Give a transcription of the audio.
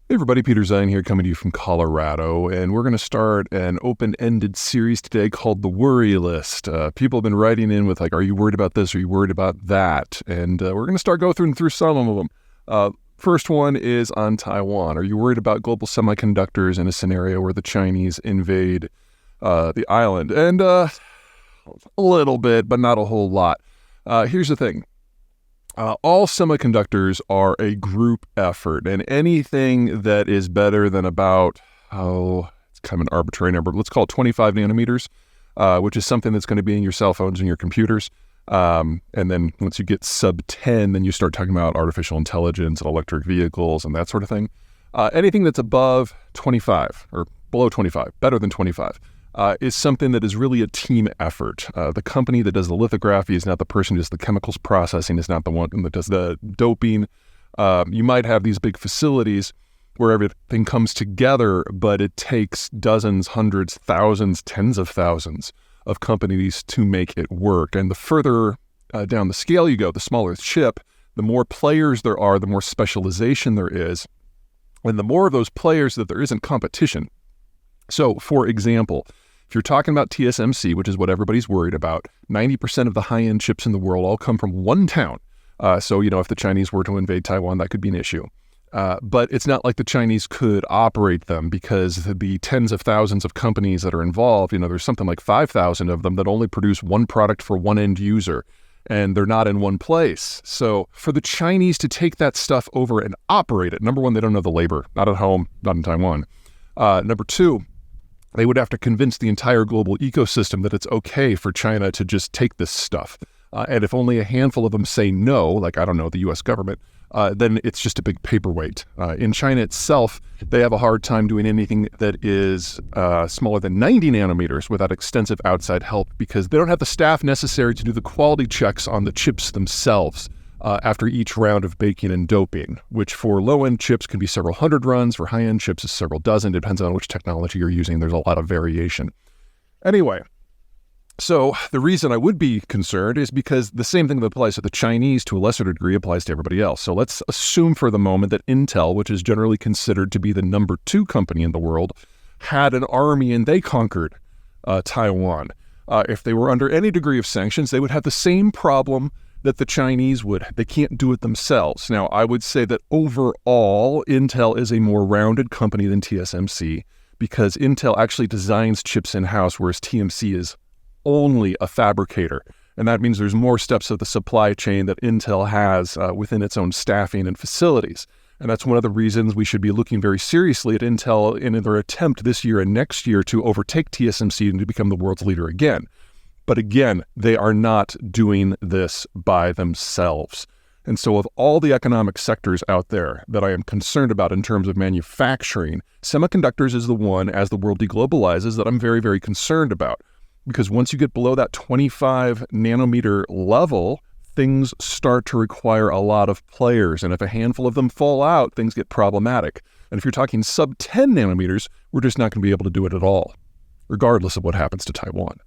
Hey everybody, Peter Zeihan here coming to you from Colorado, and we're going to start an open-ended series today called The Worry List. People have been writing in with are you worried about this? Are you worried about that? And we're going to start going through some of them. First one is on Taiwan. Are you worried about global semiconductors in a scenario where the Chinese invade the island? And a little bit, but not a whole lot. Here's the thing. All semiconductors are a group effort, and anything that is better than about, it's kind of an arbitrary number, but let's call it 25 nanometers, which is something that's going to be in your cell phones and your computers. And then once you get sub 10, then you start talking about artificial intelligence and electric vehicles and that sort of thing. Anything that's above 25 or below 25, better than 25, is something that is really a team effort. The company that does the lithography is not the person who does the chemicals processing, is not the one that does the doping. You might have these big facilities where everything comes together, but it takes dozens, hundreds, thousands, tens of thousands of companies to make it work. And the further down the scale you go, the smaller the chip, the more players there are, the more specialization there is, and the more of those players that there isn't competition. So, for example, if you're talking about TSMC, which is what everybody's worried about, 90% of the high-end chips in the world all come from one town. So, if the Chinese were to invade Taiwan, that could be an issue. But it's not like the Chinese could operate them because the tens of thousands of companies that are involved, there's something like 5,000 of them that only produce one product for one end user, and they're not in one place. So for the Chinese to take that stuff over and operate it, number one, they don't have the labor, not at home, not in Taiwan. Number two, they would have to convince the entire global ecosystem that it's okay for China to just take this stuff. And if only a handful of them say no, like, I don't know, the U.S. government, then it's just a big paperweight. In China itself, they have a hard time doing anything that is smaller than 90 nanometers without extensive outside help because they don't have the staff necessary to do the quality checks on the chips themselves after each round of baking and doping, which for low-end chips can be several hundred runs. For high-end chips is several dozen. Depends on which technology you're using. There's a lot of variation. Anyway, so the reason I would be concerned is because the same thing that applies to the Chinese to a lesser degree applies to everybody else. So let's assume for the moment that Intel, which is generally considered to be the number 2 company in the world, had an army and they conquered Taiwan. If they were under any degree of sanctions, they would have the same problem that the Chinese would. They can't do it themselves. Now, I would say that overall, Intel is a more rounded company than TSMC because Intel actually designs chips in-house, whereas TSMC is only a fabricator. And that means there's more steps of the supply chain that Intel has within its own staffing and facilities. And that's one of the reasons we should be looking very seriously at Intel in their attempt this year and next year to overtake TSMC and to become the world's leader again. But again, they are not doing this by themselves. And so of all the economic sectors out there that I am concerned about in terms of manufacturing, semiconductors is the one, as the world deglobalizes, that I'm very, very concerned about. Because once you get below that 25 nanometer level, things start to require a lot of players. And if a handful of them fall out, things get problematic. And if you're talking sub 10 nanometers, we're just not going to be able to do it at all, regardless of what happens to Taiwan.